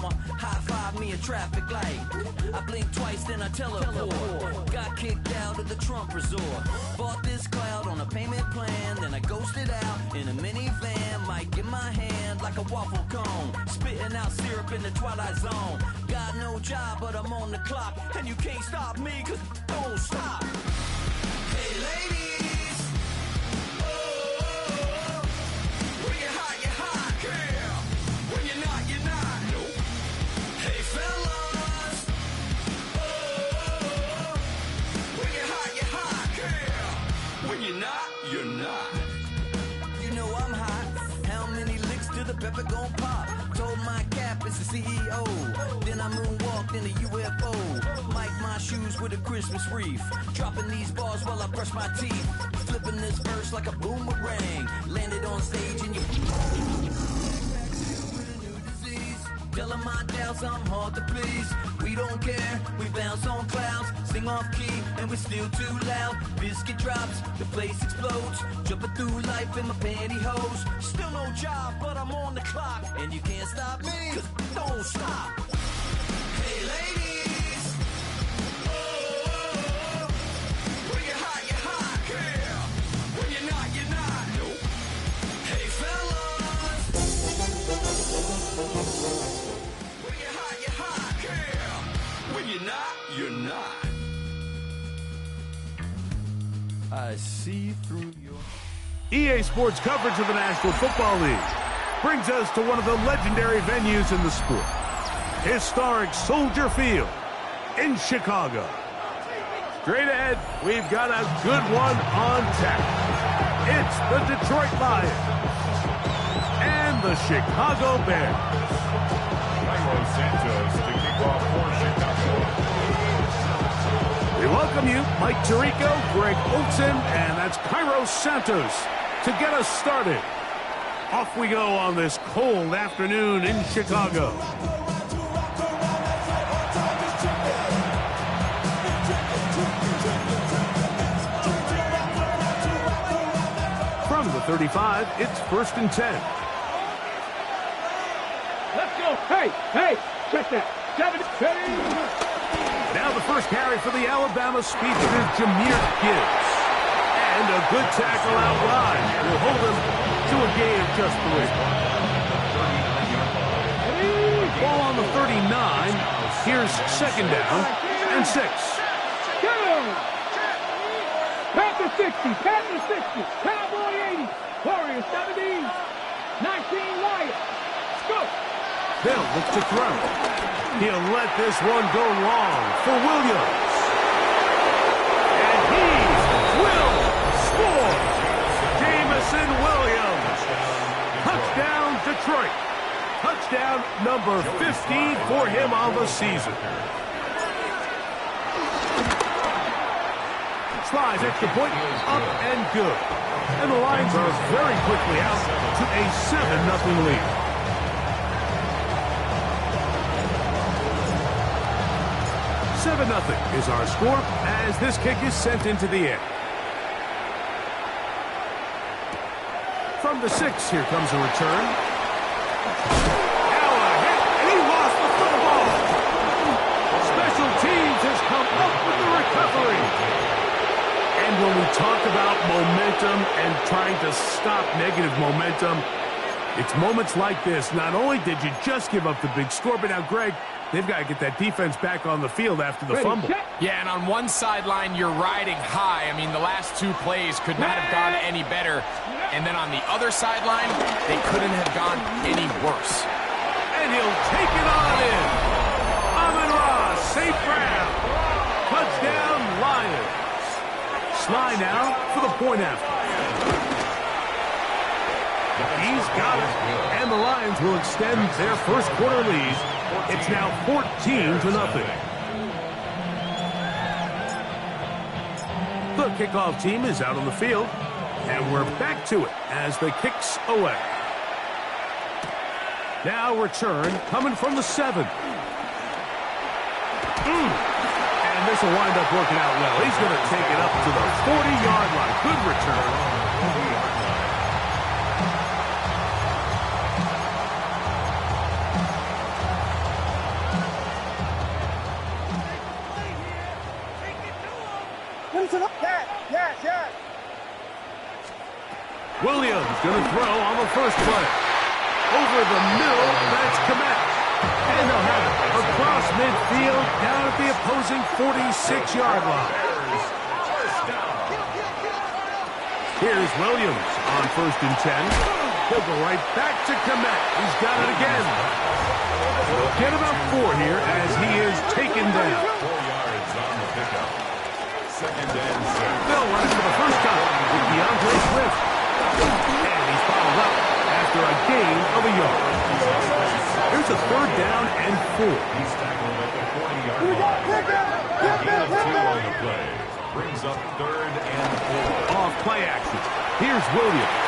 mama high-five me a traffic light. I blink twice, then I teleport. Got kicked out of the Trump resort. Bought this cloud on a payment plan, then I ghosted out in a minivan. Might get my hand like a waffle cone, spitting out syrup in the twilight zone. Got no job, but I'm on the clock, and you can't stop me, cause don't stop. Hey ladies, oh, when you're hot, girl. When you're not, you're not. Nope. Hey fellas, oh, when you're hot, girl. When you're not, you're not. You know I'm hot. How many licks till the pepper gon' pop? Told my cap it's the CEO. Then I moonwalked in a UFO. Mic my shoes with a Christmas wreath. Dropping these bars while I brush my teeth. Flipping this verse like a boomerang. Landed on stage and you telling my doubts I'm hard to please. We don't care, we bounce on clouds. Sing off key and we're still too loud. Biscuit drops, the place explodes. Jumping through life in my pantyhose. Still no job, but I'm on the clock. And you can't stop me, cause don't stop. Hey ladies, oh, when you're hot, girl. When you're not, you're not. Nope. Hey fellas, when you're hot, girl. When you're not, you're not. I see through your... EA Sports coverage of the National Football League brings us to one of the legendary venues in the sport. Historic Soldier Field in Chicago. Straight ahead, we've got a good one on tap. It's the Detroit Lions and the Chicago Bears. Cairo Santos to kick off for Chicago. We welcome you, Mike Tirico, Greg Olson, and that's Cairo Santos to get us started. Off we go on this cold afternoon in Chicago. From the 35, it's 1st and 10. Let's go. Hey, check that. 7-3. Now the first carry for the Alabama speedster, Jahmyr Gibbs. And a good tackle out wide will hold him to a gain of just 3. Ball on the 39. Here's 2nd down and 6. Get him! Panther 60, Panther 60, Cowboy 80, Warriors 70, 19 Lions. Go! Bill looks to throw. He'll let this one go long for Williams. And he will score. Jameson Williams. Touchdown, Detroit. Touchdown number 15 for him on the season. Slides extra point, up and good. And the Lions are very quickly out to a 7-0 lead. $7-0 is our score as this kick is sent into the air. From the 6, here comes a return. Now a hit, and he lost the football. Special teams has come up with the recovery. And when we talk about momentum and trying to stop negative momentum, it's moments like this. Not only did you just give up the big score, but now, Greg, they've got to get that defense back on the field after the fumble. Yeah, and on one sideline, you're riding high. I mean, the last 2 plays could not have gone any better. And then on the other sideline, they couldn't have gone any worse. And he'll take it on in. Amon-Ra St. Brown. Touchdown, Lions. Sly now for the point after. He's got it. And the Lions will extend their first quarter lead. It's now 14-0. The kickoff team is out on the field, and we're back to it as the kick's away. Now return coming from the 7. And this will wind up working out well. He's going to take it up to the 40-yard line. Good return. Williams going to throw on the first play. Over the middle, that's Kmet. And they'll have it across midfield down at the opposing 46-yard line. Here's Williams on 1st and 10. He'll go right back to Kmet. He's got it again. He'll get about 4 here as he is taken down. 4 yards on the pickup. 2nd and 6. They'll run it for the first time with DeAndre Swift. And he's followed up after a gain of a yard. Here's a 3rd down and 4. He's tackled at the 40-yard line. Gain of 2 on the play. Brings up 3rd and 4. Off play action. Here's Williams.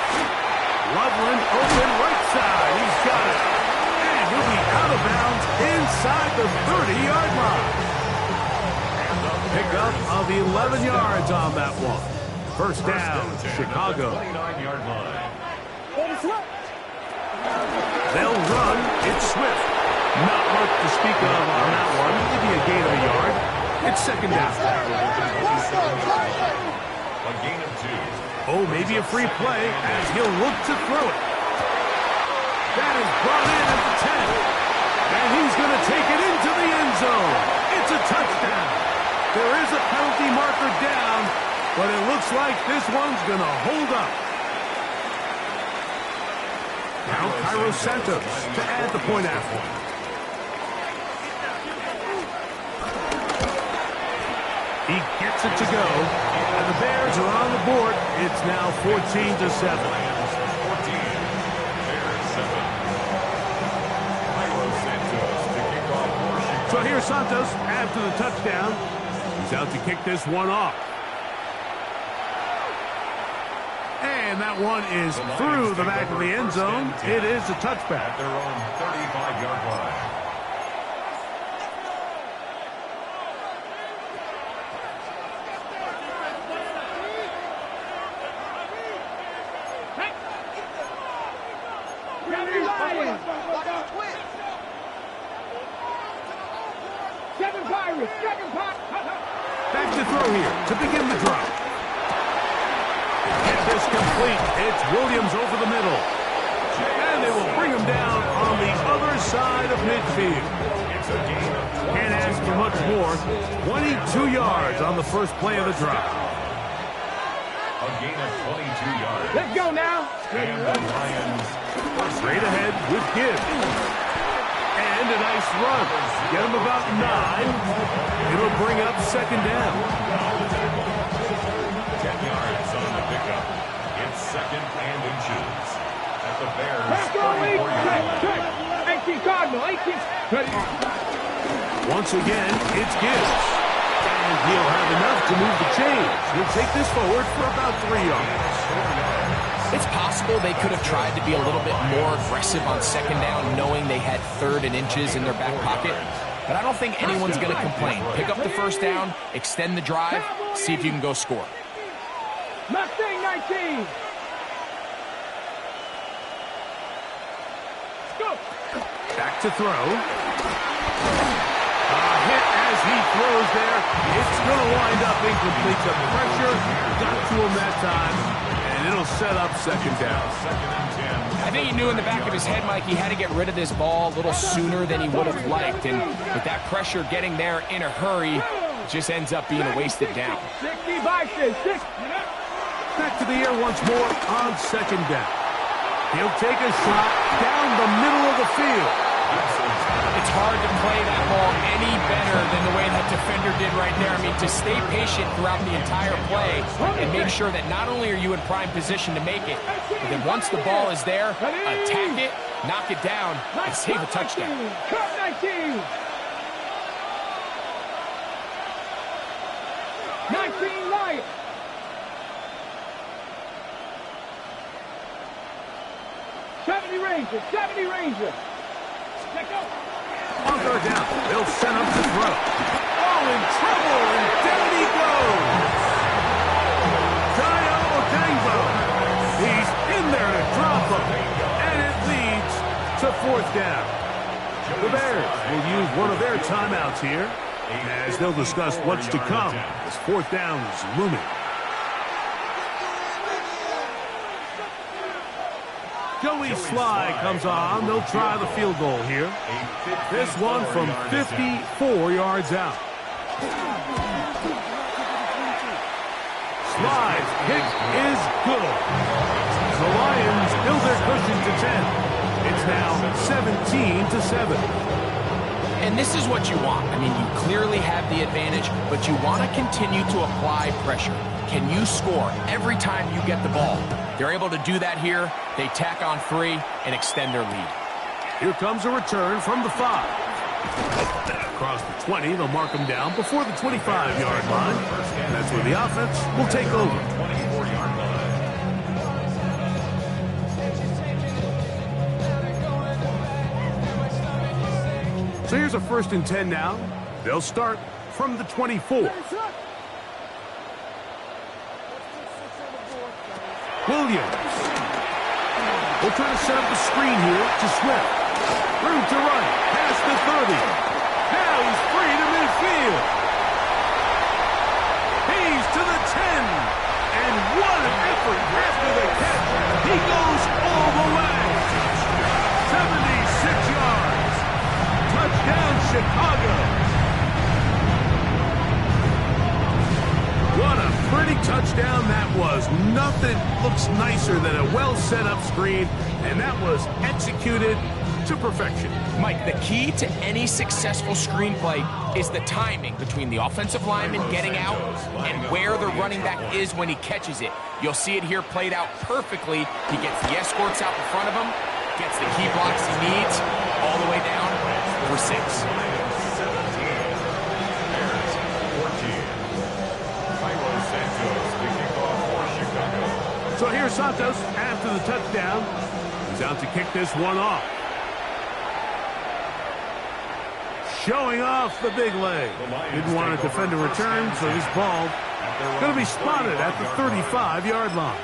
Loveland open right side. He's got it. And he'll be out of bounds inside the 30-yard line. Pickup of 11 yards on that one. First down, Chicago. 29-yard line. They'll run. It's Swift. Not much to speak of on that one. Maybe a gain of a yard. It's 2nd down. A gain of 2. Oh, maybe a free play as he'll look to throw it. That is brought in at the 10. And he's going to take it into the end zone. It's a touchdown. There is a penalty marker down, but it looks like this one's going to hold up. Now Cairo Santos to add the point after. He gets it to go, and the Bears are on the board. It's now 14-7. 14. Bears 7. Cairo Santos to kick off for Chicago. So here's Santos after the touchdown. He's out to kick this one off. And that one is through the back of the end zone. It is a touchback. At their own 35-yard line. Back to throw here to begin the drive. Get this complete. It's Williams over the middle. And they will bring him down on the other side of midfield. Can't ask for much more. 22 yards on the first play of the drive. A gain of 22 yards. Let's go now. And the Lions Straight ahead with Gibbs. And a nice run. Get him about 9. It'll bring up 2nd down. 10 yards on the pickup. It's 2nd and inches. At the Bears' Let's go, Lee. 34-yard line. 18 Cardinal. 18. Ready. Once again, it's Gibbs. And he'll have enough to move the chains. He'll take this forward for about 3 yards. It's possible they could have tried to be a little bit more aggressive on 2nd down, knowing they had 3rd and inches in their back pocket. But I don't think anyone's going to complain. Pick up the first down, extend the drive, see if you can go score. Mustang 19. Go. Back to throw. A hit as he throws there. It's going to wind up incomplete. The pressure got to him that time. And it'll set up 2nd down. 2nd and 10. I think he knew in the back of his head, Mike, he had to get rid of this ball a little sooner than he would have liked. And with that pressure getting there in a hurry, it just ends up being a wasted down. 60 Bison. 6. Back to the air once more on 2nd down. He'll take a shot down the middle of the field. It's hard to play that ball any better than the way that defender did right there. I mean, to stay patient throughout the entire play and make sure that not only are you in prime position to make it, but then once the ball is there, attack it, knock it down, and save a touchdown. Cup 19. 19 Lions. Rangers. 70 Rangers. Let's go. On 3rd down, they'll send him to throw. Oh, in trouble, and down he goes. Tayo Odenigbo. He's in there to drop him, and it leads to 4th down. The Bears will use one of their timeouts here, as they'll discuss what's to come as 4th down is looming. slide comes on. They'll try the field goal here. This one from 54 yards out. Slide's kick is good. The Lions build their cushion to 10. It's now 17-7. And this is what you want. I mean, you clearly have the advantage, but you want to continue to apply pressure. Can you score every time you get the ball? They're able to do that here. They tack on 3 and extend their lead. Here comes a return from the 5. Across the 20, they'll mark them down before the 25-yard line. And that's where the offense will take over. 24-yard line. So here's a 1st and 10 now. They'll start from the 24. Williams. We'll try to set up the screen here to Swift. Room to run. Past the 30. Now he's free to midfield. He's to the 10. And what an effort after the catch. He goes all the way. 76 yards. Touchdown, Chicago. What a pretty touchdown that was. Nothing looks nicer than a well-set-up screen, and that was executed to perfection. Mike, the key to any successful screenplay is the timing between the offensive lineman getting out and where the running back is when he catches it. You'll see it here played out perfectly. He gets the escorts out in front of him, gets the key blocks he needs, all the way down for 6. So here's Santos after the touchdown. He's out to kick this one off. Showing off the big leg. Didn't want to defend a return, so this ball going to be spotted at the 35-yard line.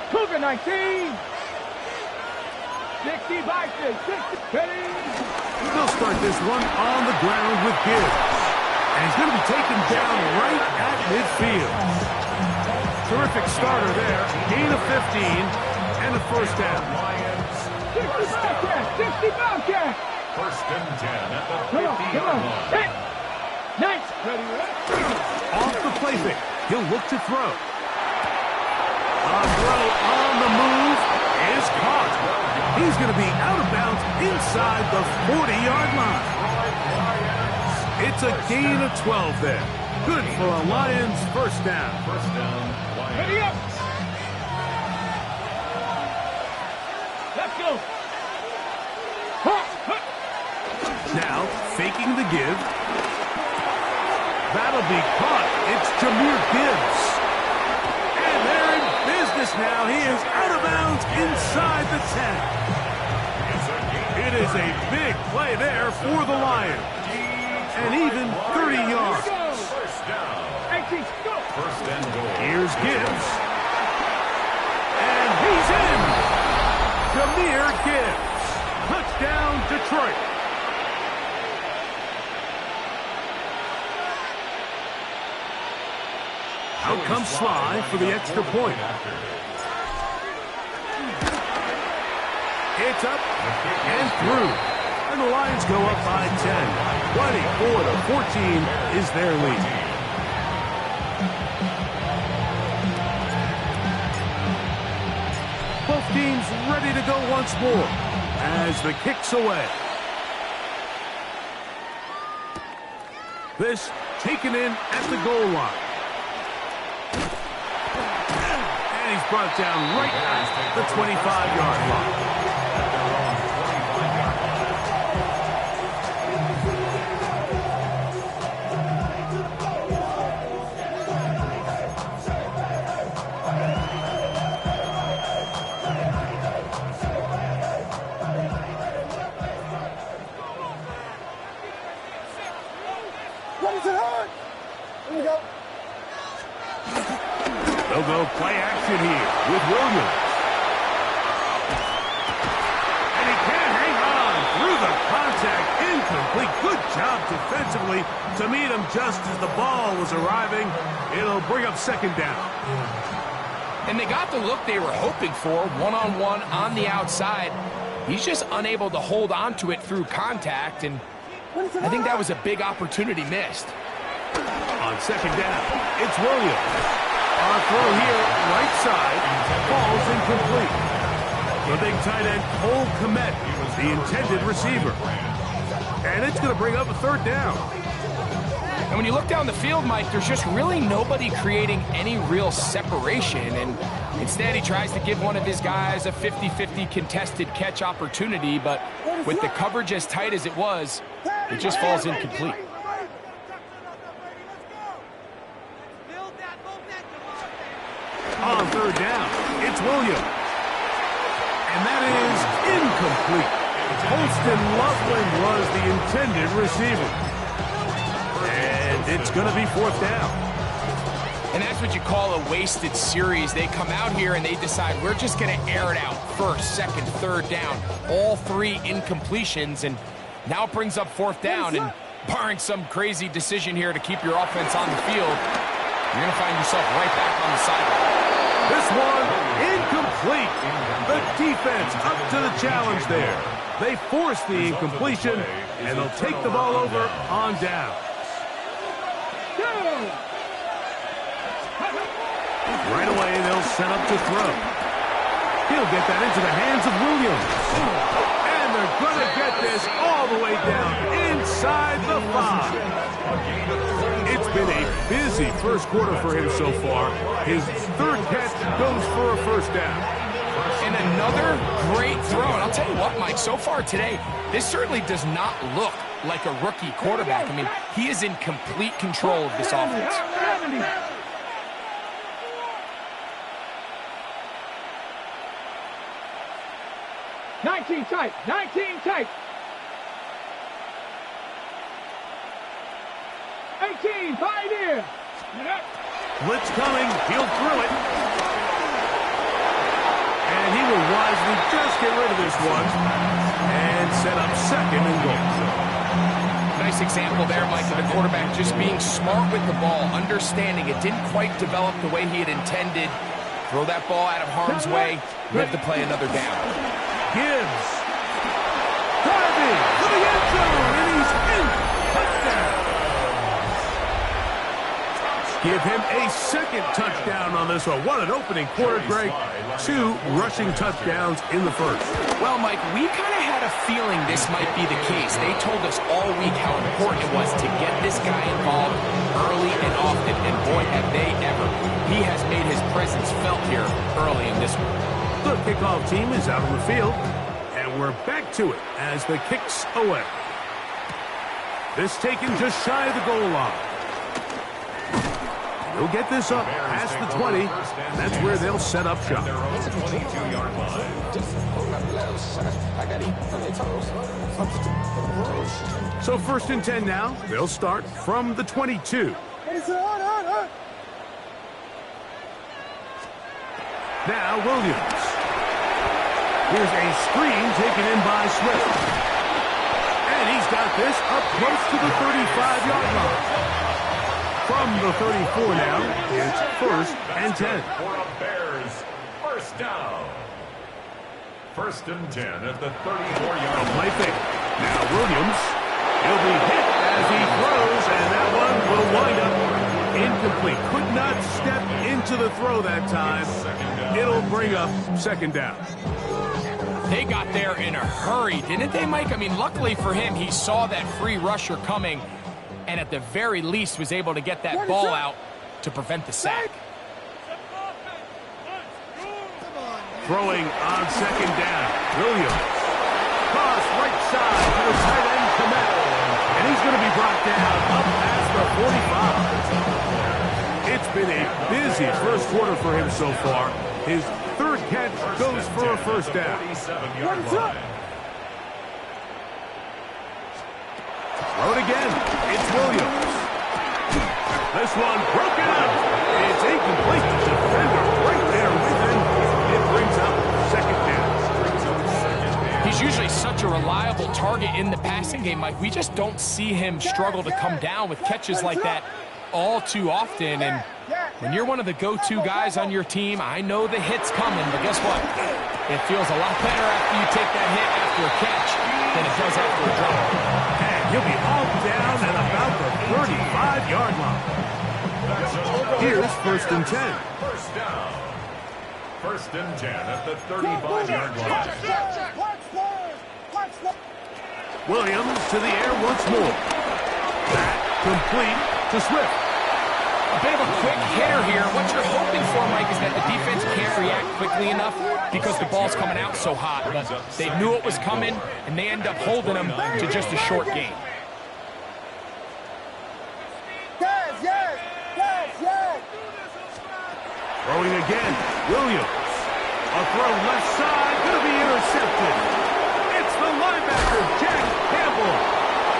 Cougar 19. 60 Bison. 60. They'll start this one on the ground with Gibbs. And he's going to be taken down right at midfield. Terrific starter there. Gain of 15 and a 1st down. 60 Bobcats. 60 Bobcats. 1st and 10 at the 50-yard line. Nice. Off the play fake. He'll look to throw. A throw on the move is caught. He's going to be out of bounds inside the 40-yard line. It's a gain of 12 there. Good for a Lions 1st down. 1st down, Lions. Ready up. Let's go. Now, faking the give. That'll be caught. It's Jahmyr Gibbs. And they're in business now. He is out of bounds inside the 10. It is a big play there for the Lions. And even 30 yards. 1st down. 18, go. 1st and goal. Here's Gibbs. And he's in. Jahmyr Gibbs. Touchdown, Detroit. Out comes Sly for the extra point. It's up and through. And the Lions go up by 10. 24-14 is their lead. Both teams ready to go once more as the kick's away. This taken in at the goal line. And he's brought down right at the 25-yard line. They'll go play here with Williams. And he can't hang on through the contact. Incomplete. Good job defensively to meet him just as the ball was arriving. It'll bring up second down. And they got the look they were hoping for, one-on-one on the outside. He's just unable to hold on to it through contact, and I think that was a big opportunity missed. On second down, it's Williams. On throw here, right side, ball's incomplete. The big tight end, Cole Kmet, the intended receiver. And it's going to bring up a third down. And when you look down the field, Mike, there's just really nobody creating any real separation. And instead, he tries to give one of his guys a 50-50 contested catch opportunity. But with the coverage as tight as it was, it just falls incomplete. On third down, it's Williams. And that is incomplete. Holston Loveland was the intended receiver. And it's going to be fourth down. And that's what you call a wasted series. They come out here and they decide we're just going to air it out first, second, third down. All three incompletions, and now it brings up fourth down. And barring some crazy decision here to keep your offense on the field, you're going to find yourself right back on the sideline. This one incomplete. The defense up to the challenge there. They force the incompletion, and they'll take the ball over on down. Right away, they'll set up to throw. He'll get that into the hands of Williams. And they're going to get this all the way down inside the 5. It's been a busy first quarter for him so far. His third catch goes for a first down. And another great throw. And I'll tell you what, Mike, so far today, this certainly does not look like a rookie quarterback. I mean, he is in complete control of this offense. 19 tight, 19 tight. 18, pioneer. Blitz coming, he'll throw it. And he will wisely just get rid of this one and set up second and goal. Nice example there, Mike, of the quarterback just being smart with the ball, understanding it didn't quite develop the way he had intended. Throw that ball out of harm's way, live to play another down. Gibbs driving to the end zone, and he's in. Touchdown. Give him a second touchdown on this one. What an opening quarter, Greg. 2 rushing touchdowns in the first. Well, Mike, we kind of had a feeling this might be the case. They told us all week how important it was to get this guy involved early and often, and boy, have they ever. He has made his presence felt here early in this one. The kickoff team is out on the field, and we're back to it as the kick's away. This taken just shy of the goal line. He'll get this up past the 20, and that's where they'll set up shop. So first and 10 now. They'll start from the 22. Now Williams. Here's a screen taken in by Swift. And he's got this up close to the 35-yard line. From the 34 now, it's first and 10. For a Bears first down. First and 10 at the 34-yard line. Play fake. Now Williams. He'll be hit as he throws, and that one will wind up incomplete. Could not step into the throw that time. It'll bring up second down. They got there in a hurry, didn't they, Mike? I mean, luckily for him, he saw that free rusher coming, and at the very least was able to get that ball out to prevent the sack. Throwing on second down. Williams. Cross right side to the tight end, Kmet. And he's going to be brought down up past the 45. It's been a busy first quarter for him so far. His third catch goes for a first down. Throw it again. It's Williams. This one broken up. It's incomplete. The defender right there with reliable target in the passing game, Mike. We just don't see him struggle to come down with catches like that all too often. And when you're one of the go-to guys on your team, I know the hit's coming, but guess what? It feels a lot better after you take that hit after a catch than it does after a drop. And he'll be all down at about the 35-yard line. Here's 1st and 10. First down. 1st and 10 at the 35-yard line. Williams to the air once more. That complete to Swift. A bit of a quick hitter here. What you're hoping for, Mike, is that the defense can't react quickly enough because the ball's coming out so hot. But they knew it was coming, and they end up holding them to just a short gain. Throwing again, Williams. A throw left side, going to be intercepted. It's the linebacker, Jack Campbell.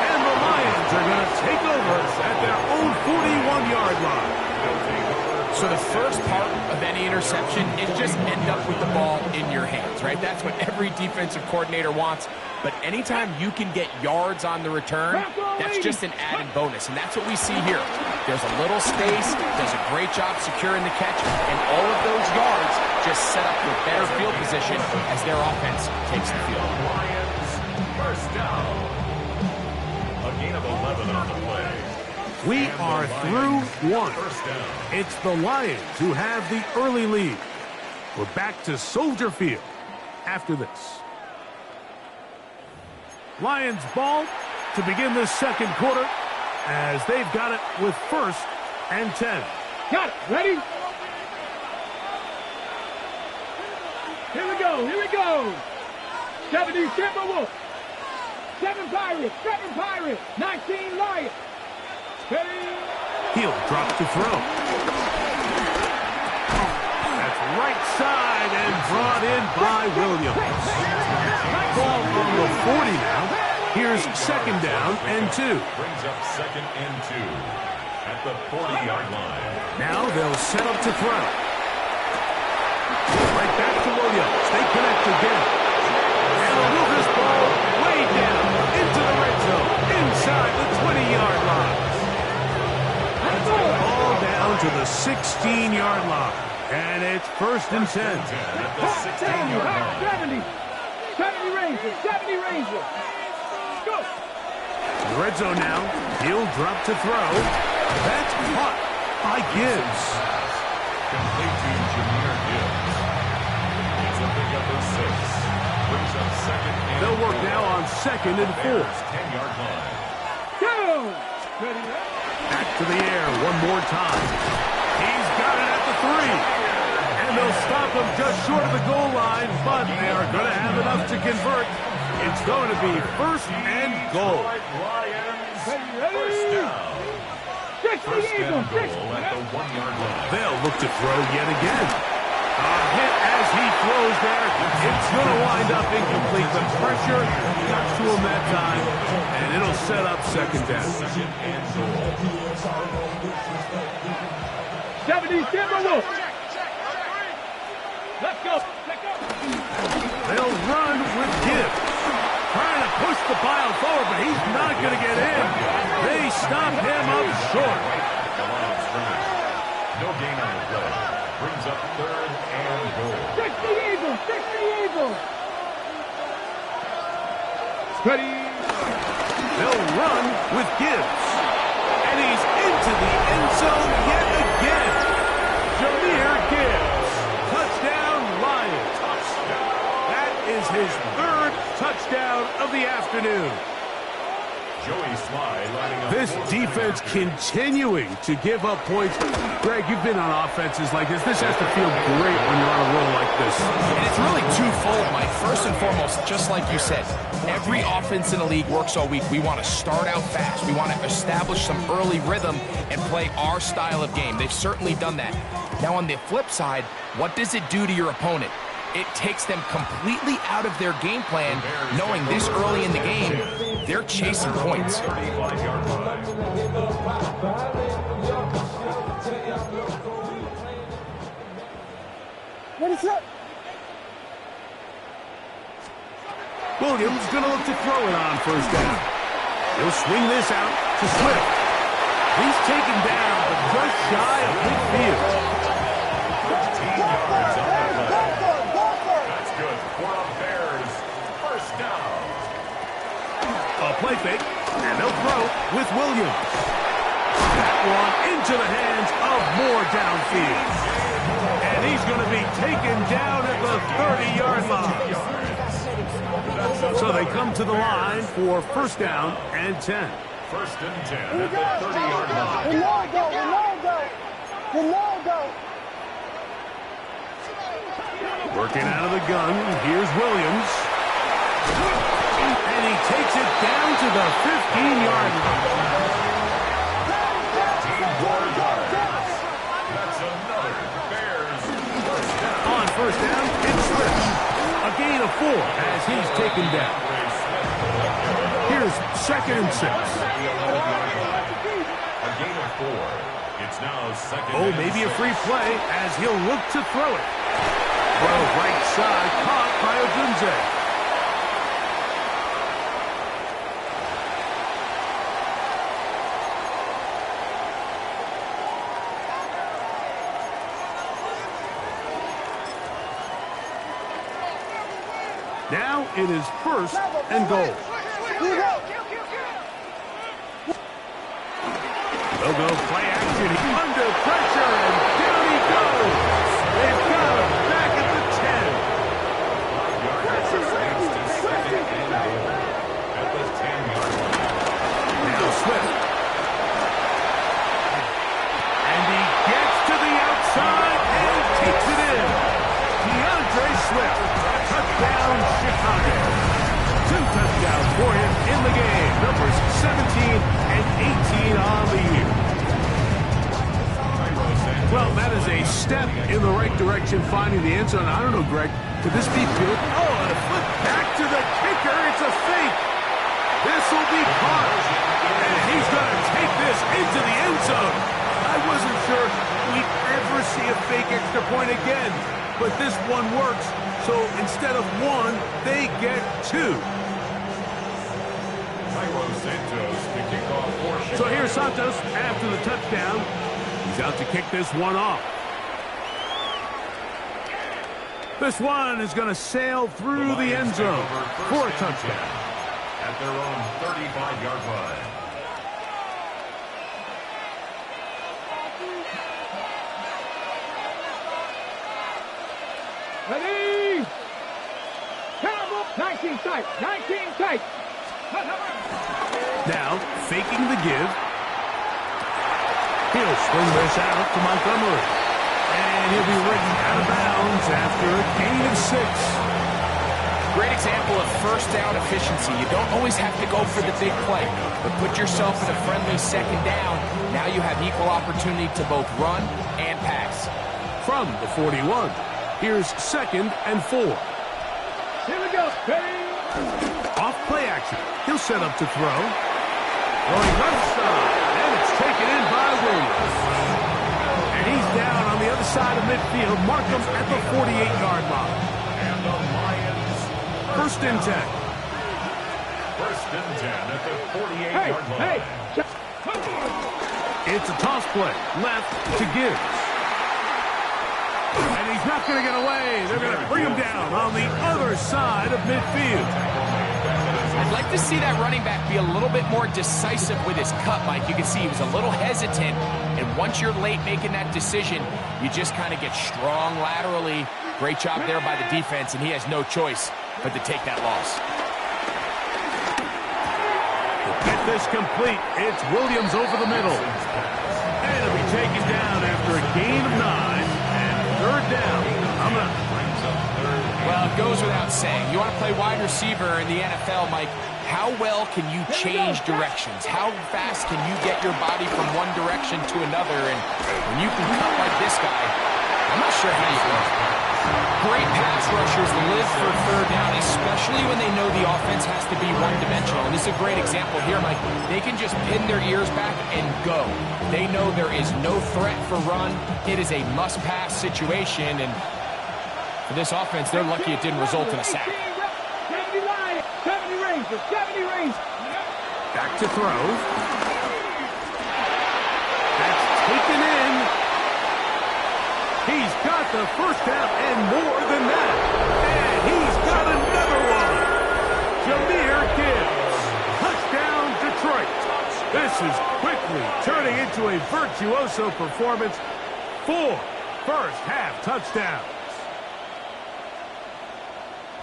And the Lions are going to take over at their own 41-yard line. So the first part of any interception is just end up with the ball in your hands, right? That's what every defensive coordinator wants. But anytime you can get yards on the return, that's just an added bonus. And that's what we see here. There's a little space, does a great job securing the catch, and all of those yards just set up with better field position as their offense takes the field. Lions, first down. A gain of 11 on the play. We are through one. First down. It's the Lions who have the early lead. We're back to Soldier Field after this. Lions ball to begin the 2nd quarter as they've got it with 1st and 10. Got it. Ready? Here we go. Here we go. 70 Timberwolves. 7 Pirates. 7 Pirates. 19 Lions. Ready? He'll drop to throw. That's right side and brought in by Williams. Ball from the 40 now. Here's 2nd down and 2. Brings up 2nd and 2 at the 40-yard line. Now they'll set up to throw. Right back to Williams. They connect again. And they'll move this ball way down into the red zone, inside the 20-yard line. Ball down to the 16-yard line. And it's 1st and 10. At the 16-yard line. 70 Rangers. 70 Rangers. Go. The red zone now. He'll drop to throw. That's caught by Gibbs. Complete to Jahmyr Gibbs. It's a pick up of 6. Brings up 2nd and They'll work now on 2nd and 4. 10-yard line. Go. Ready? Back to the air one more time. He's got it at the 3. And they'll stop him just short of the goal line, but they are going to have enough to convert. It's going to be 1st and goal. Lions, Ready? first down. 60 First Eagles. and 60. goal at the 1-yard line. They'll look to throw yet again. A hit as he throws there. It's going to wind up incomplete. The pressure got to him that time, and it'll set up 2nd down. 2nd and goal. 70 Timberwolves. Let's go. Let's go. They'll run with Gibbs. Trying to push the pile forward, but he's not going to get in. They stop him up short. The Lions finish. No gain on the play. Brings up 3rd and goal. 60 Eagles. 60 Eagles. Ready? They'll run with Gibbs. And he's into the end zone yet again. Jahmyr Gibbs. Touchdown, Lions. That is his 3rd touchdown of the afternoon. Joey Slye lining up. This defense continuing to give up points. Greg, you've been on offenses like this. This has to feel great when you're on a roll like this. And it's really twofold, Mike. First and foremost, just like you said, every offense in the league works all week. We want to start out fast. We want to establish some early rhythm and play our style of game. They've certainly done that. Now, on the flip side, what does it do to your opponent? It takes them completely out of their game plan, knowing this early in the game, they're chasing points. 35-yard line. What is up? Williams going to look to throw it on first down. He'll swing this out to Swift. He's taken down, but just shy of midfield. 15 yards on that play. That's good for a Bears first down. A play fake, and they'll throw with Williams. That one into the hands of Moore downfield. And he's going to be taken down at the 30-yard line. So they come to the line for first down and 10. First and 10 at the 30-yard line. Working out of the gun, here's Williams. And he takes it down to the 15-yard line. 15 more yards. That's another Bears first down. On first down, it's Swift. A gain of 4 as he's taken down. Here's second and 6. A gain of 4. It's now second. Oh, maybe a free play as he'll look to throw it. Well, right side caught by Odunze. Now it is first and goal. They'll go play action under pressure, and down he goes. They've got him back at the 10. Now Swift. And he gets to the outside and takes it in. DeAndre Swift. Touchdown, Chicago. 2 touchdowns for him in the game. Numbers 17 and 18 on the year. Well, that is a step in the right direction, finding the end zone. I don't know, Greg. Could this be good? Oh, and a flip back to the kicker. It's a fake. This will be caught. And he's going to take this into the end zone. I wasn't sure we'd ever see a fake extra point again. But this one works. So instead of 1, they get 2. So here's Santos after the touchdown. He's out to kick this one off. This one is going to sail through the end zone for a touchdown. At their own 35-yard line. Ready? Terrible. 19 tight. 19 tight. Now, faking the give. He'll swing this out to Montgomery. And he'll be ridden out of bounds after a gain of 6. Great example of first down efficiency. You don't always have to go for the big play, but put yourself in a friendly second down. Now you have equal opportunity to both run and pass. From the 41, here's second and 4. Here we go. Ready? Off play action. He'll set up to throw. Throwing left side, and it's taken in by Williams. And he's down on the other side of midfield. Markham at the 48-yard line. And the Lions. First and 10. First and 10 at the 48-yard line. It's a toss play. Left to Gibbs. And he's not going to get away. They're going to bring him down on the other side of midfield. I'd like to see that running back be a little bit more decisive with his cut, Mike. You can see he was a little hesitant, and once you're late making that decision, you just kind of get strong laterally. Great job there by the defense, and he has no choice but to take that loss. Get this complete. It's Williams over the middle. And it'll be taken down after a gain of 9 and third down. Well, it goes without saying. You want to play wide receiver in the NFL, Mike, how well can you change directions? How fast can you get your body from one direction to another? And when you can cut like this guy, I'm not sure how you do it. Great pass rushers live for third down, especially when they know the offense has to be one-dimensional. And this is a great example here, Mike. They can just pin their ears back and go. They know there is no threat for run. It is a must-pass situation, and for this offense, they're lucky it didn't result in a sack. 70 Lions, 70 Rangers, 70 Rangers. Back to throw. That's taken in. He's got the first down and more than that. And he's got another one. Jahmyr Gibbs. Touchdown, Detroit. This is quickly turning into a virtuoso performance. 4 first-half touchdowns.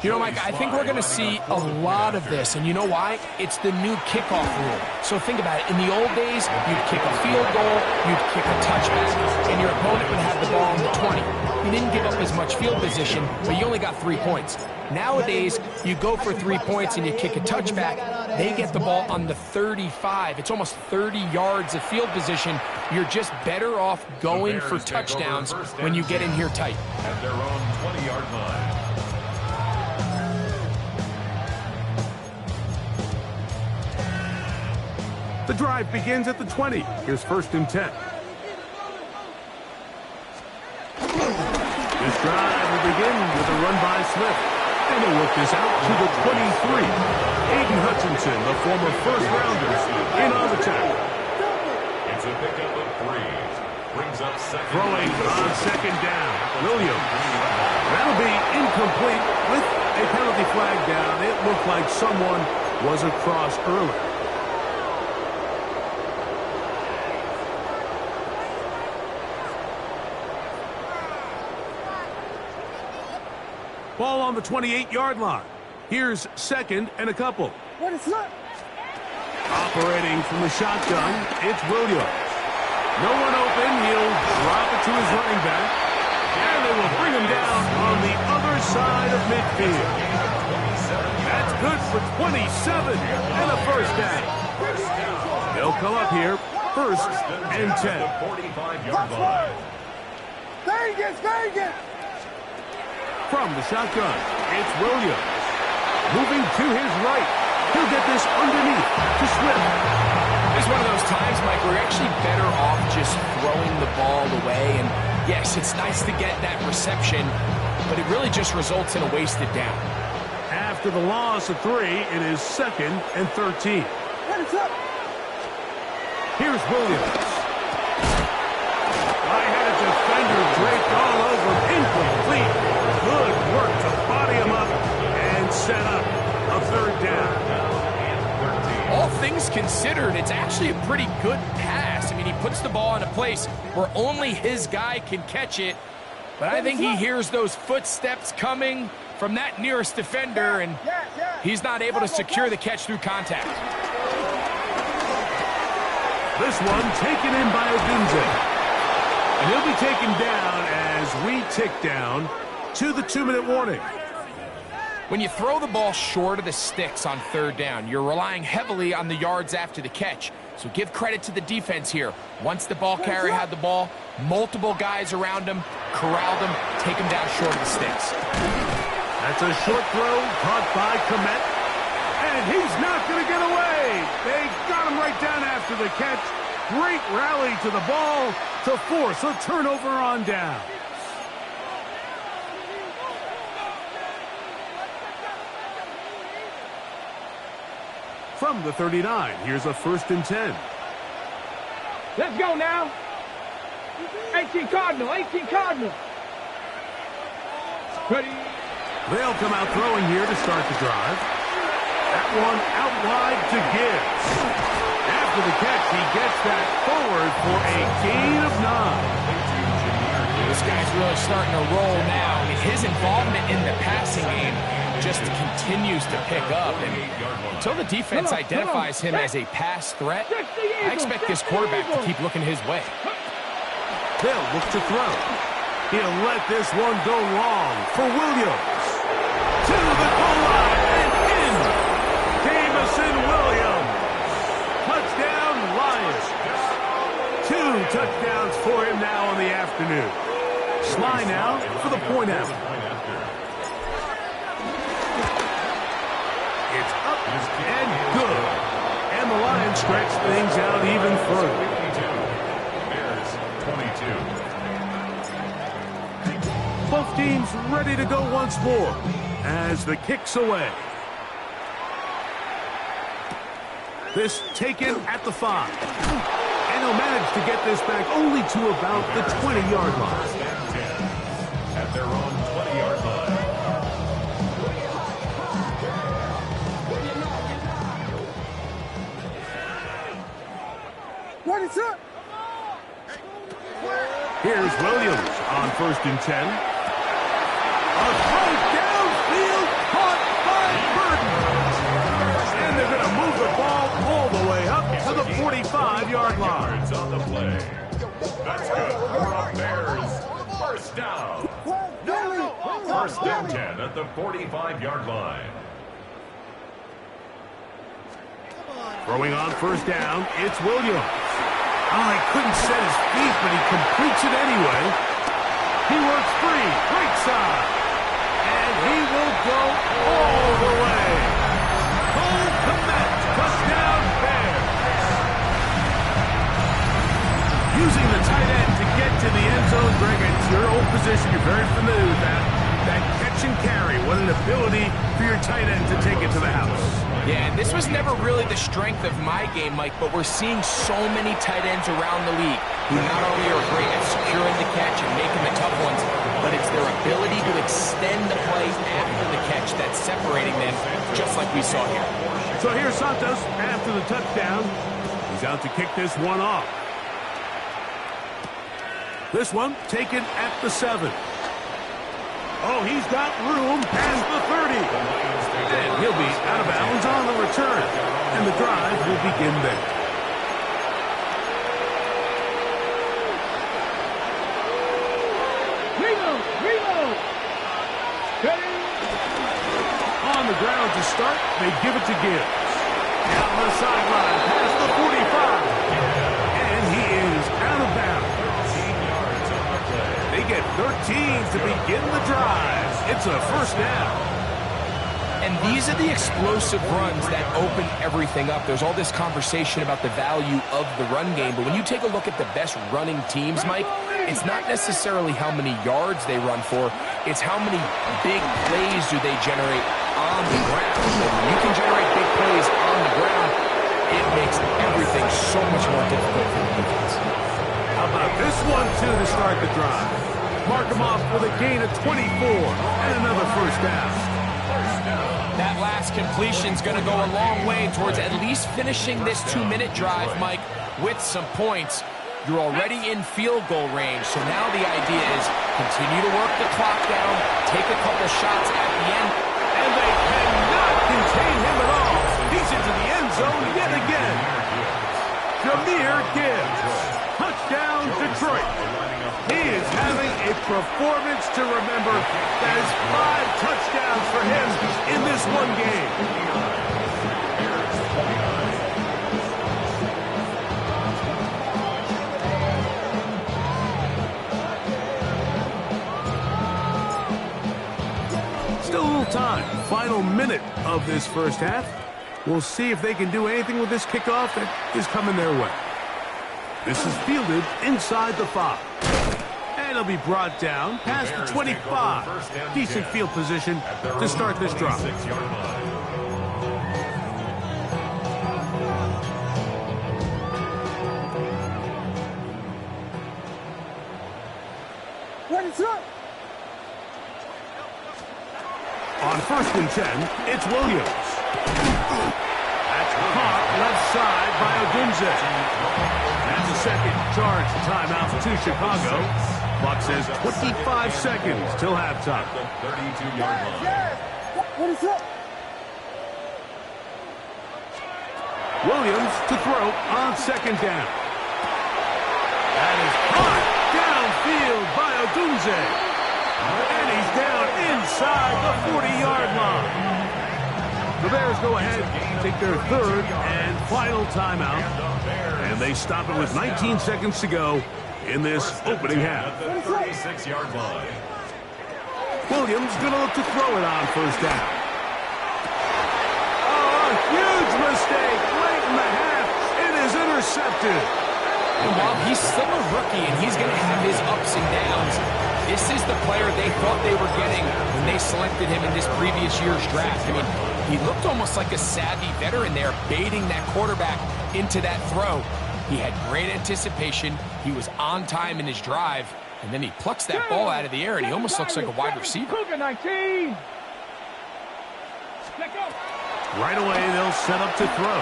You know, Mike, I think we're going to see a lot of this, and you know why? It's the new kickoff rule. So think about it. In the old days, you'd kick a field goal, you'd kick a touchback, and your opponent would have the ball on the 20. You didn't give up as much field position, but you only got 3 points. Nowadays, you go for 3 points and you kick a touchback. They get the ball on the 35. It's almost 30 yards of field position. You're just better off going for touchdowns when you get in here tight. At their own 20-yard line. The drive begins at the 20. Here's 1st and 10. This drive will begin with a run by Smith. And he'll work this out to the 23. Aiden Hutchinson, the former first-rounder, in on the tackle. It's a pickup of 3. Brings up second. Throwing on 2nd down. Williams. That'll be incomplete with a penalty flag down. It looked like someone was across early. Ball on the 28-yard line. Here's 2nd and a couple. What is up? Operating from the shotgun, it's Williams. No one open. He'll drop it to his running back. And they will bring him down on the other side of midfield. That's good for 27 and a first down. They'll come up here, 1st and 10. 45-yard line. Vegas! From the shotgun, it's Williams. Moving to his right. He'll get this underneath to Swift. It's one of those times, Mike, where you're actually better off just throwing the ball away. And yes, it's nice to get that reception, but it really just results in a wasted down. After the loss of 3, it is 2nd and 13. Here's Williams. I had a defender draped all over him. Incomplete. Good work to body him up and set up a 3rd down. All things considered, it's actually a pretty good pass. I mean, he puts the ball in a place where only his guy can catch it. But I think he hears those footsteps coming from that nearest defender, and he's not able to secure the catch through contact. This one taken in by Odunze. And he'll be taken down as we tick down to the 2-minute warning. When you throw the ball short of the sticks on 3rd down, you're relying heavily on the yards after the catch. So give credit to the defense here. Once the ball carrier had the ball, multiple guys around him, corralled him, take him down short of the sticks. That's a short throw caught by Komet. And he's not going to get away. They got him right down after the catch. Great rally to the ball to force a turnover on down. From the 39, here's a 1st and 10. Let's go now. 18 Cardinal. Ready? They'll come out throwing here to start the drive. That one out wide to Gibbs. After the catch, he gets that forward for a gain of 9. This guy's really starting to roll now. I mean, his involvement in the passing game just continues to pick up. And until the defense identifies him as a pass threat, I expect this quarterback to keep looking his way. They'll look to throw. He'll let this one go long for Williams. To the goal line and in. Jamison Williams. Touchdown, Lions. 2 touchdowns for him now in the afternoon. Sly now for the point after. It's up and good. And the Lions stretch things out even further. Bears 22. Both teams ready to go once more as the kick's away. This taken at the 5. And he'll manage to get this back only to about the 20-yard line. First and 10 at their own 20-yard line. What is up? Here's Williams on 1st and 10. A throw downfield caught by Burton. And they're going to move the ball all the way up to the 45-yard line. Yards on the play. That's good. For the Bears. First down. First and 10 at the 45-yard line. Throwing on 1st down, it's Williams. Oh, he couldn't set his feet, but he completes it anyway. He works free, right side. And he will go all the way. Cole Kmet, touchdown Bears. Using the tight end to get to the end zone, Greg, it's your old position. You're very familiar with that. That catch and carry. What an ability for your tight end to take it to the house. Yeah, and this was never really the strength of my game, Mike, but we're seeing so many tight ends around the league who not only are great at securing the catch and making the tough ones, but it's their ability to extend the plays after the catch that's separating them, just like we saw here. So here's Santos after the touchdown. He's out to kick this one off. This one taken at the 7. Oh, he's got room past the 30. And he'll be out of bounds on the return. And the drive will begin there. Reload! Ready? On the ground to start, they give it to Gibbs. Down the sideline, past the 45. And he is out of bounds. They get 13 to begin the drive. It's a first down. And these are the explosive runs that open everything up. There's all this conversation about the value of the run game, but when you take a look at the best running teams, Mike, it's not necessarily how many yards they run for, it's how many big plays do they generate on the ground. And when you can generate big plays on the ground, it makes everything so much more difficult for the defense. How about this one, too, to start the drive? Mark him off with a gain of 24 and another first down. That last completion's going to go a long way towards at least finishing this 2-minute drive, Mike, with some points. You're already in field goal range, so now the idea is continue to work the clock down, take a couple shots at the end. And they cannot contain him at all. He's into the end zone yet again. Jahmyr Gibbs. Touchdown, Detroit. He is having a performance to remember. That is 5 touchdowns for him in this one game. Still a little time. Final minute of this first half. We'll see if they can do anything with this kickoff that is coming their way. This is fielded inside the 5. And it'll be brought down past the 25. Decent field position to start this drive. What is up? On 1st and 10, it's Williams. That's caught left side by Odunze. That's a second charge timeout to Chicago. Clock says 25 seconds till halftime. 32-yard line. What is up? Williams to throw on 2nd down. That is caught downfield by Odunze. And he's down inside the 40-yard line. The Bears go ahead, take their 3rd and final timeout. And they stop it with 19 seconds to go in this opening half. At the 36-yard line. Williams going to look to throw it on 1st down. Oh, a huge mistake late in the half. It is intercepted. And while he's still a rookie and he's going to have his ups and downs, this is the player they thought they were getting when they selected him in this previous year's draft. I mean, he looked almost like a savvy veteran there, baiting that quarterback into that throw. He had great anticipation. He was on time in his drive, and then he plucks that ball out of the air, and he almost looks like a wide receiver. Right away, they'll set up to throw.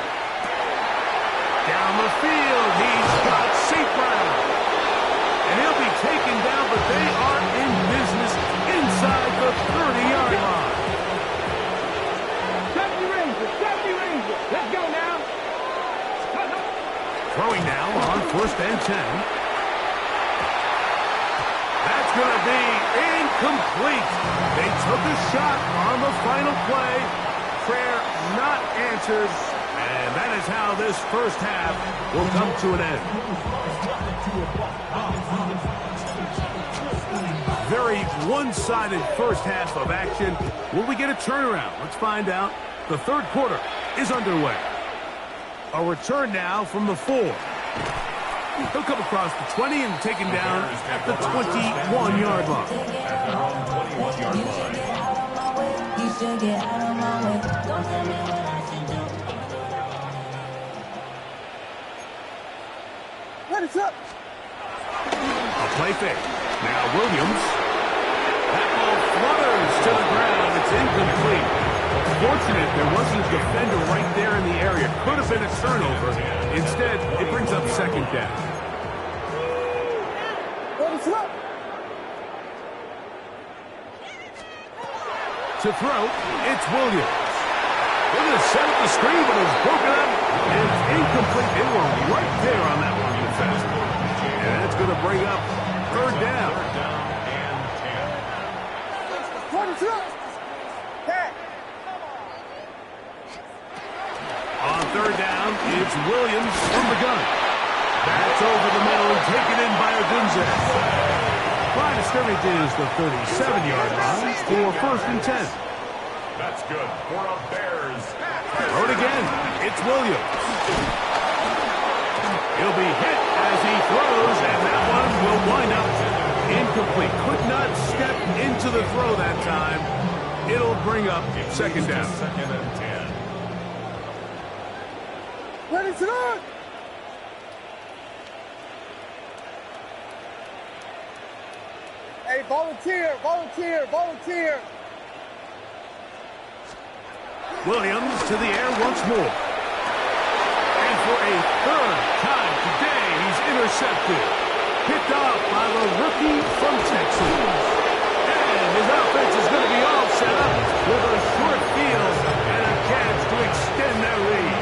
Down the field, he's got St. Brown. And he'll be taken down, but they are in business inside the 30-yard line. 70 Rangers. Let's go now. Throwing now on 1st and 10. That's going to be incomplete. They took a shot on the final play. Prayer not answered. And that is how this first half will come to an end. Very one-sided first half of action. Will we get a turnaround? Let's find out. The third quarter is underway. A return now from the 4. He'll come across the 20 and taken down at the 21-yard line. At their own 21-yard line. You should get out of my way. Don't tell me what I should do. What is up? A play fake. Now Williams. That ball flutters to the ground. It's incomplete. Fortunate there wasn't a defender right there in the area. Could have been a turnover. Instead, it brings up second down. What is up? To throw, it's Williams. They're going to set up the screen, but it's broken up. And it's incomplete. They were right there on that one. And that's going to bring up third down. What is up? On third down, it's Williams from the gun. That's over the middle and taken in by Odunze. Line of scrimmage is the 37-yard line for 1st and 10. That's good for a Bears. Throw it again. It's Williams. He'll be hit as he throws, and that one will wind up incomplete. Could not step into the throw that time. It'll bring up second down. Second and 10. What is up? Hey, volunteer. Williams to the air once more. And for a third time today, he's intercepted. Picked off by the rookie from Texas. And his offense is going to be all set up with a short field and a catch to extend their lead.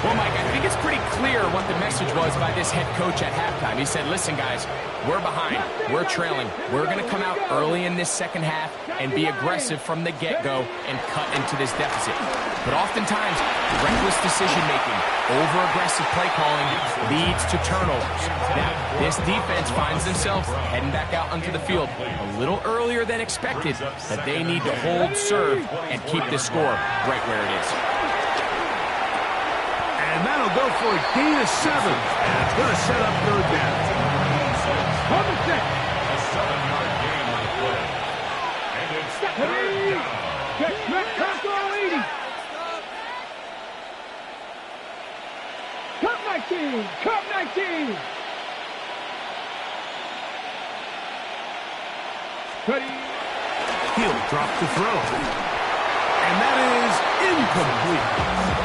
Well, Mike, I think it's pretty clear what the message was by this head coach at halftime. He said, listen, guys, we're behind. We're trailing. We're going to come out early in this second half and be aggressive from the get-go and cut into this deficit. But oftentimes, reckless decision-making, over-aggressive play calling leads to turnovers. Now, this defense finds themselves heading back out onto the field a little earlier than expected, but they need to hold serve and keep this score right where it is. And that'll go for a gain of 7. And it's going to set up third down. A 7-yard gain on the play. And it's third down. Cup 19. He'll drop the throw. And that is incomplete.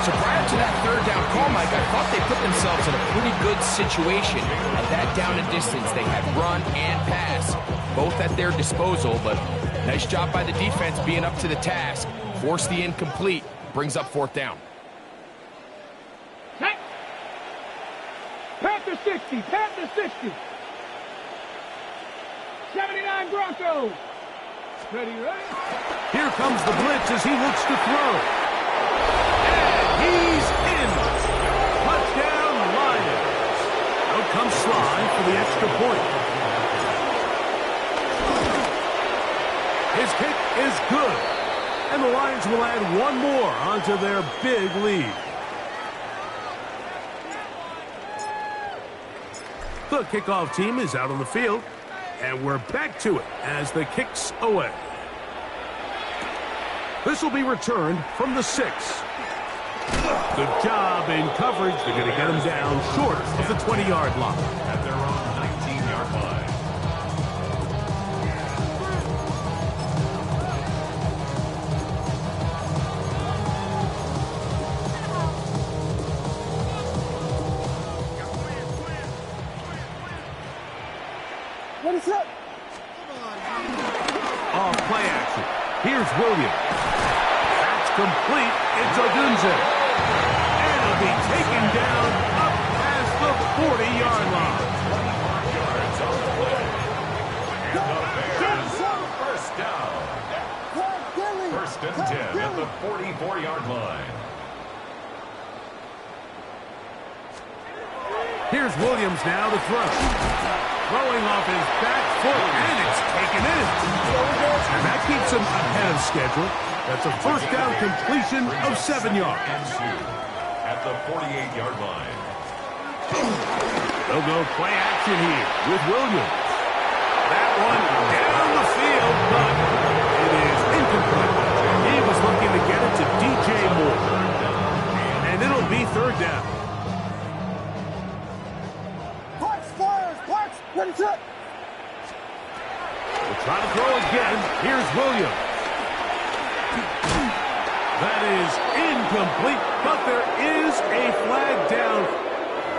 So prior to that third down call, Mike, I thought they put themselves in a pretty good situation at that down and distance. They had run and pass, both at their disposal, but nice job by the defense being up to the task. Force the incomplete, brings up fourth down. Panther 60. 79 Broncos. Ready? Here comes the blitz as he looks to throw. And he's in. Touchdown, Lions. Out comes Sly for the extra point. His kick is good. And the Lions will add one more onto their big lead. The kickoff team is out on the field, and we're back to it as the kick's away. This will be returned from the 6. Good job in coverage. They're going to get him down short of the 20-yard line. At their own 19-yard line. What is up? Off play action. Here's Williams. That's complete. It's Odunze. And it'll be taken down up past the 40-yard line. 25 yards on the play. And the Bears, first down. First and 10 at the 44-yard line. Here's Williams now to throw. Throwing off his back foot, and it's taken in. And that keeps him ahead of schedule. That's a first down completion of 7 yards. At the 48-yard line. They'll go play action here with Williams. That one down the field, but it is incomplete. He was looking to get it to DJ Moore. And it'll be third down. What is up? We'll try to throw again. Here's Williams. That is incomplete, but there is a flag down.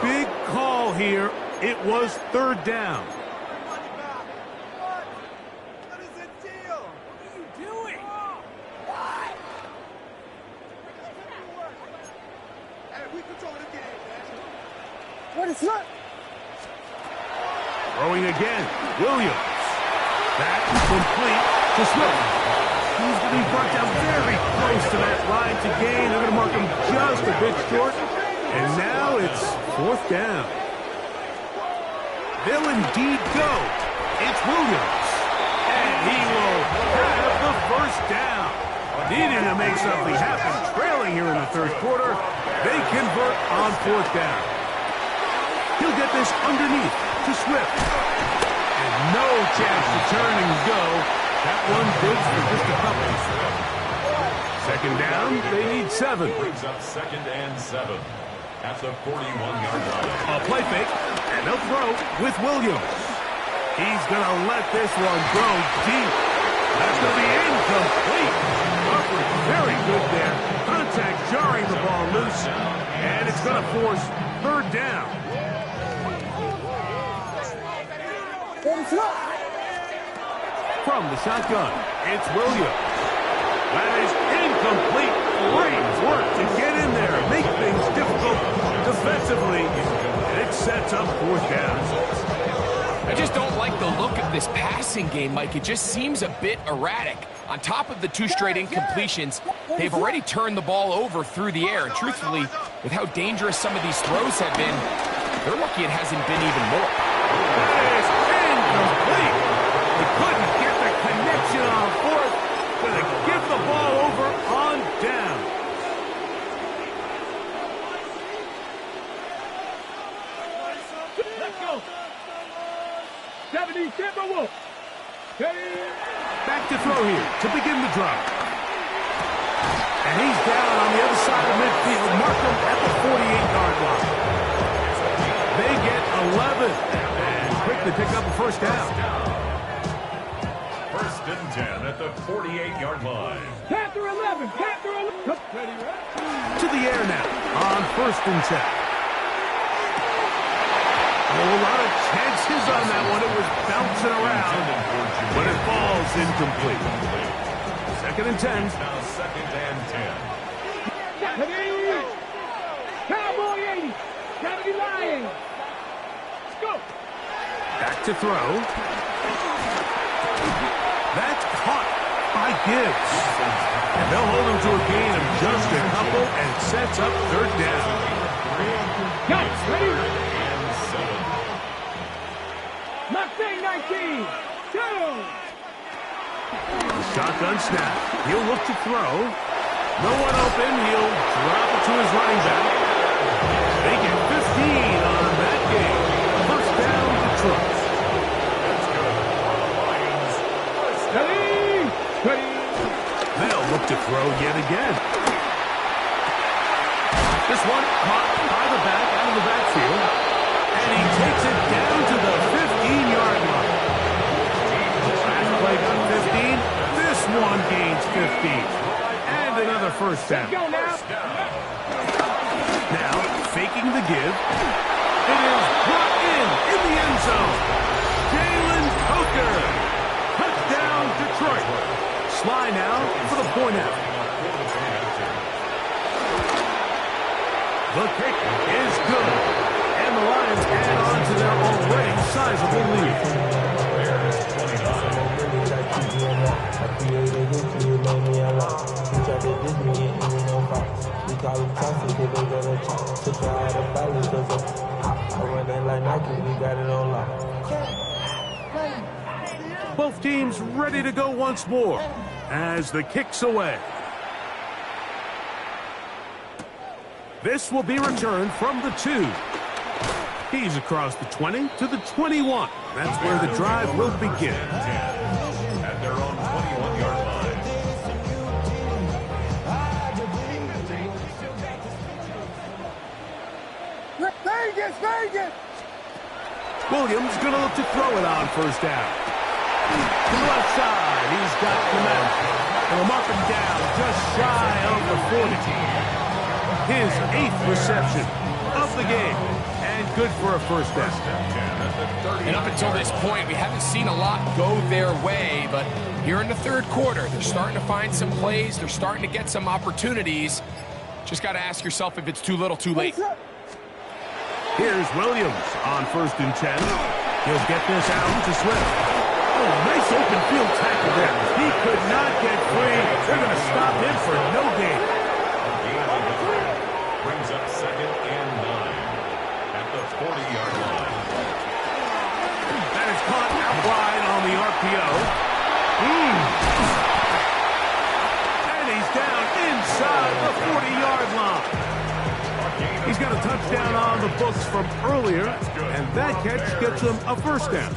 Big call here. It was third down. What is the deal? What are you doing? Hey, we control the game, man. What is up? Throwing again. Williams. That's complete to Swift. He's going to be brought down very close to that line to gain. They're going to mark him just a bit short. And now it's fourth down. They'll indeed go. It's Williams. And he will have the first down. Needing to make something happen. Trailing here in the third quarter. They convert on fourth down. He'll get this underneath to Swift. And no chance to turn and go. That one good for just a couple. Second down, they need 7. Brings up second and 7 at the 41-yard line. A play fake, and they'll throw with Williams. He's going to let this one go deep. That's going to be incomplete. Crawford very good there. Contact jarring the ball loose, and it's going to force third down. From the shotgun, it's Williams. That is incomplete. Great work to get in there and make things difficult defensively. And it sets up fourth down. I just don't like the look of this passing game, Mike. It just seems a bit erratic. On top of the 2 straight incompletions, they've already turned the ball over through the air. And truthfully, with how dangerous some of these throws have been, they're lucky it hasn't been even more. That is incomplete. He couldn't get the connection on fourth. Gonna give the ball over on down. Let's go. 70 Timberwolves. Back to throw here to begin the drive. And he's down on the other side of midfield. Mark him at the 48-yard line. They get 11 and quickly pick up a first down. First and 10 at the 48-yard line. Panther 11. Panther 11. Ready, right? To the air now on first and 10. A lot of chances on that one. It was bouncing around, but it falls incomplete. Second and 10. Now second and 10. Cowboy 80. Gotta be lying. Let's go. Back to throw. That's caught by Gibbs. And they'll hold him to a gain of just a couple, and it sets up third down. Guys, ready? And 7. Mustang 19. Two. Shotgun snap. He'll look to throw. No one open. He'll drop it to his running back. They get 15 on that game. First down look to throw yet again. This one caught by the back, out of the backfield. And he takes it down to the 15-yard line. Last play got 15. This one gains 15. And another first down. Now, faking the give. It is brought in the end zone. Jalen Coker. Touchdown, Detroit. Sly now for the point out. The kick is good. And the Lions add on to their already sizable lead. Both teams ready to go once more as the kick's away. This will be returned from the 2. He's across the 20 to the 21. That's where the drive will begin. At their own 21-yard line. Vegas! Williams going to look to throw it on first down. To the left side, he's got Clement. They'll mark him down just shy of the 40. His 8th reception of the game. And good for a first down. And up until this point, we haven't seen a lot go their way, but here in the third quarter, they're starting to find some plays. They're starting to get some opportunities. Just got to ask yourself if it's too little, too late. Here's Williams on 1st and 10. He'll get this out to Swift. Oh, nice open field tackle there. He could not get free. They're going to stop him for no gain. Brings up 2nd and 9 at the 40-yard line. That is caught out wide on the RPO. And he's down inside the 40-yard line. He's got a touchdown on the books from earlier, and that catch gets him a first down.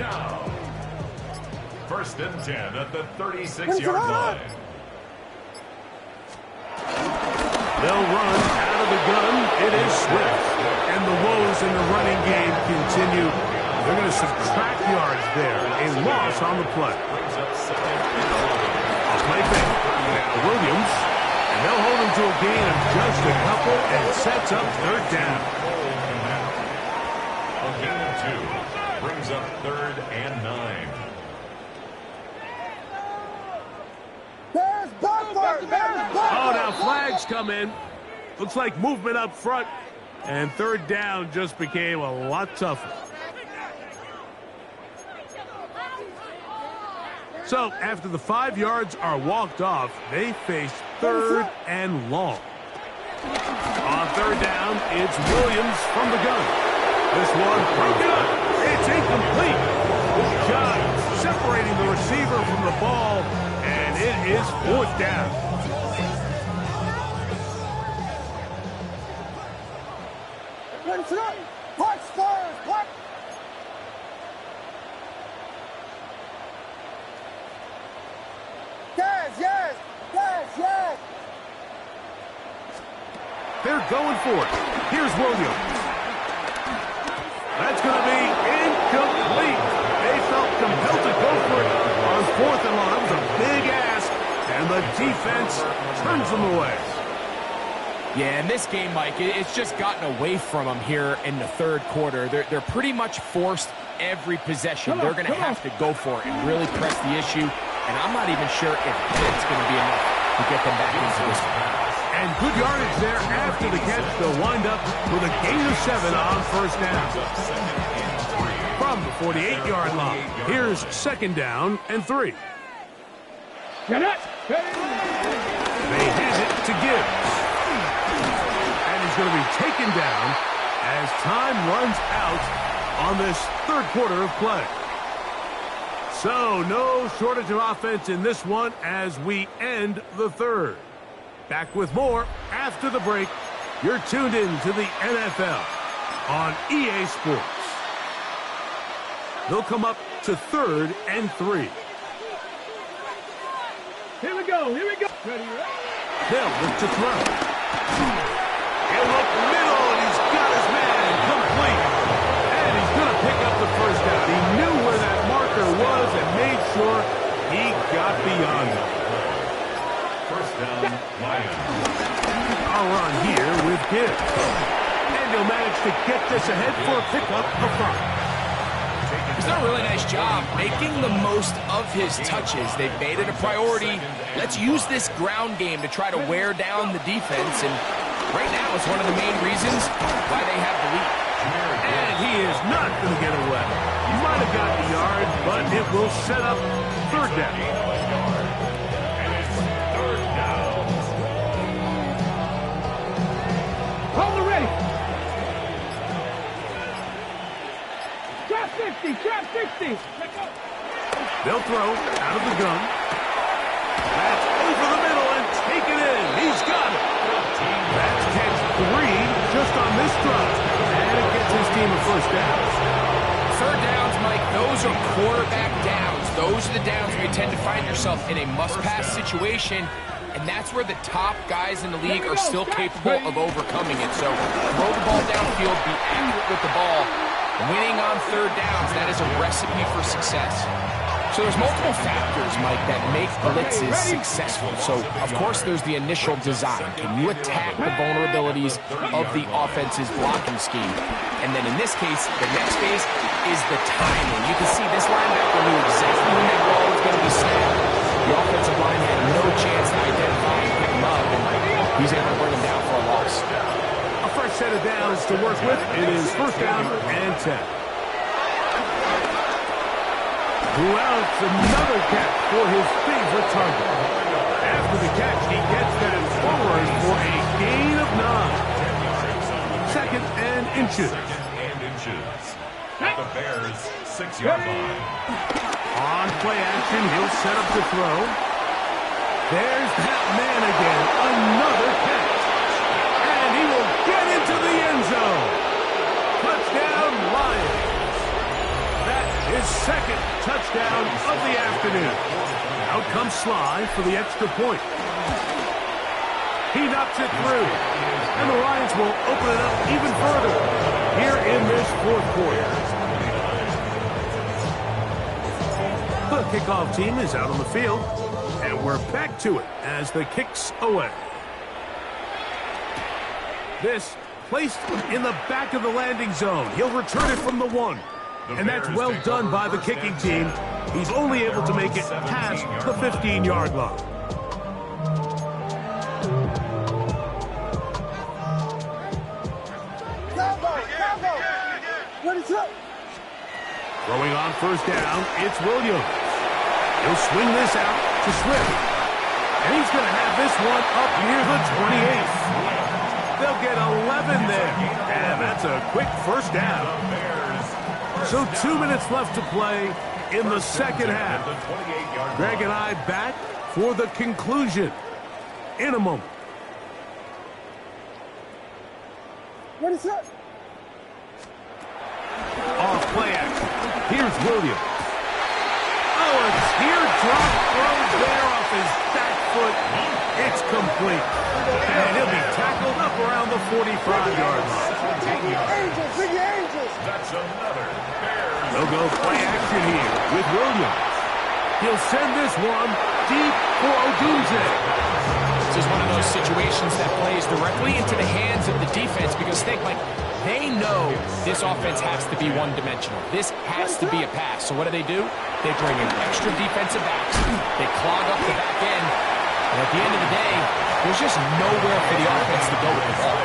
1st and 10 at the 36-yard line. They'll run out of the gun. It is Swift. And the woes in the running game continue. They're going to subtract yards there. A loss on the play. A play back. Williams. And they'll hold him to a gain of just a couple and sets up third down. A gain of 2. Brings up 3rd and 9. Oh, now flags come in. Looks like movement up front. And third down just became a lot tougher. So, after the 5 yards are walked off, they face 3rd and long. On third down, it's Williams from the gun. This one broken up. It's incomplete. Good job separating the receiver from the ball, and it is 4th down. Watch first! Watch! Yes! They're going for it. Here's Williams. That's going to be incomplete. They felt compelled to go for it on 4th and long. That was a big ask, and the defense turns them away. Yeah, in this game, Mike, it's just gotten away from them here in the third quarter. They're pretty much forced every possession. They're going to have to go for it and really press the issue, and I'm not even sure if that's going to be enough to get them back into this one. And good yardage there after the catch. They'll wind up with a gain of 7 on first down. From the 48-yard line, here's 2nd down and 3. Get it! They hand it to Gibbs. And he's going to be taken down as time runs out on this third quarter of play. So no shortage of offense in this one as we end the third. Back with more after the break. You're tuned in to the NFL on EA Sports. They'll come up to 3rd and 3. Here we go. go. Here we go. They'll look to throw. He'll look middle, and he's got his man complete. And he's going to pick up the first down. He knew where that marker was and made sure he got beyond it. First down, Lions. I'll run here with Gibbs. And he'll manage to get this ahead for a pickup of 5. He's done a really nice job making the most of his touches. They've made it a priority. Let's use this ground game to try to wear down the defense. And right now it's one of the main reasons why they have the lead. And he is not going to get away. He might have got the yard, but it will set up third down. And it's third down. Hold the ready. Trap 50, trap 50. They'll throw out of the gun. That's over the middle and take it in. He's got it. That's catch 3 just on this drive. And it gets his team a first down. Third downs, Mike, those are quarterback downs. Those are the downs where you tend to find yourself in a must-pass situation, and that's where the top guys in the league are still capable of overcoming it. So throw the ball downfield, be accurate with the ball. Winning on third downs, that is a recipe for success. So there's multiple factors, Mike, that make blitzes successful. So, of course, there's the initial design. Can you attack the vulnerabilities of the offense's blocking scheme? And then in this case, the next phase is the timing. You can see this linebacker knew exactly when that ball was going to be snapped. The offensive line had no chance to identify and pick him up, and he's able to bring him down for a loss. A fresh set of downs to work with. It is first down and 10. Who else? Another catch for his favorite target. After the catch, he gets that forward for a gain of 9. Second and inches. At the Bears' 6-yard line. On play action, he'll set up the throw. There's that man again. Another catch. And he will get into the end zone. Touchdown, Lions. His second touchdown of the afternoon. Out comes Sly for the extra point. He knocks it through. And the Lions will open it up even further here in this fourth quarter. The kickoff team is out on the field. And we're back to it as the kick's away. This placed in the back of the landing zone. He'll return it from the 1. And that's well done by the kicking team. He's only able to make it past the 15-yard line. What is up? Throwing on first down, it's Williams. He'll swing this out to Swift. And he's going to have this one up near the 28th. They'll get 11 there. And that's a quick first down. So 2 minutes left to play in the second half. Greg and I back for the conclusion in a moment. What is up? Off play action. Here's Williams. Oh, a teardrop throw there off his back foot. It's complete. And he'll be tackled up around the 45-yard line. Angels, bring your angels. That's another Bears. They'll go play action here with Williams. He'll send this one deep for Odunze. This is one of those situations that plays directly into the hands of the defense because they know this offense has to be one-dimensional. This has to be a pass. So what do? They bring in extra defensive backs. They clog up the back end. And at the end of the day, there's just nowhere for the offense to go with the ball.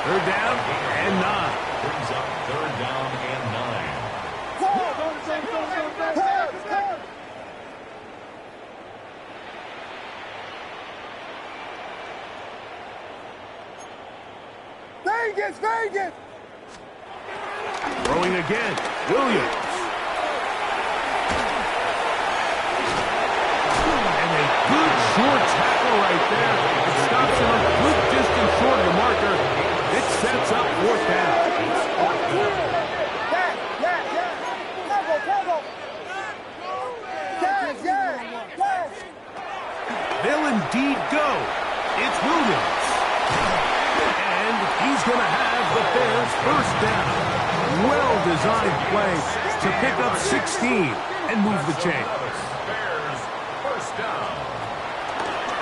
Third down and 9. Brings up third down and 9. Vegas, Vegas! Throwing again, Williams. And a good short tackle right there. It stops him a good distance short of the marker. It sets up fourth down. They'll indeed go. It's Williams. And he's going to have the Bears first down. Well-designed play to pick up 16 and move the chains. Bears first down.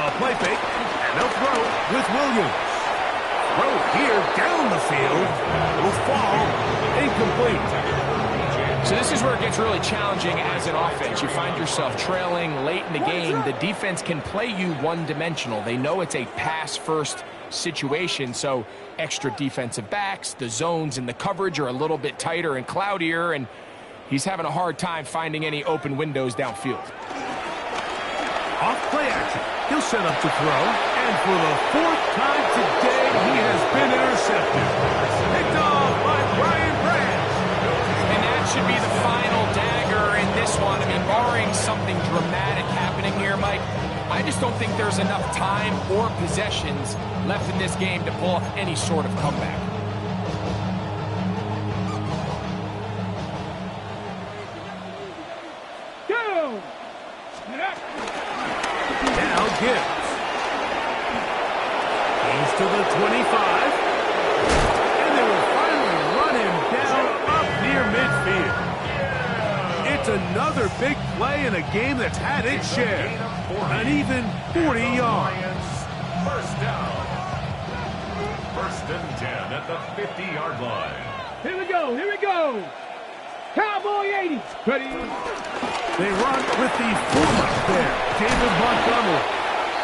A play fake, and they'll throw with Williams. Throw here down the field. Will fall incomplete. So this is where it gets really challenging as an offense. You find yourself trailing late in the game. The defense can play you one-dimensional. They know it's a pass-first situation, so extra defensive backs, the zones and the coverage are a little bit tighter and cloudier, and he's having a hard time finding any open windows downfield. Off play action. He'll set up to throw, and for the fourth time today, he has been intercepted. Picked off by Brian Branch. And that should be the final dagger in this one. I mean, barring something dramatic happening here, Mike, I just don't think there's enough time or possessions left in this game to pull off any sort of comeback. Go! Now Gibbs. He's to the 25. And they will finally run him down up near midfield. It's another big play in a game that's had its share. An even 40 yards. First down. First and 10 at the 50-yard line. Here we go. Cowboy 80. Ready. They run with the fullback there, David Montgomery.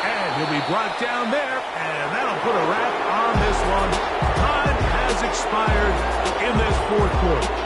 And he'll be brought down there, and that'll put a wrap on this one. Time has expired in this fourth quarter.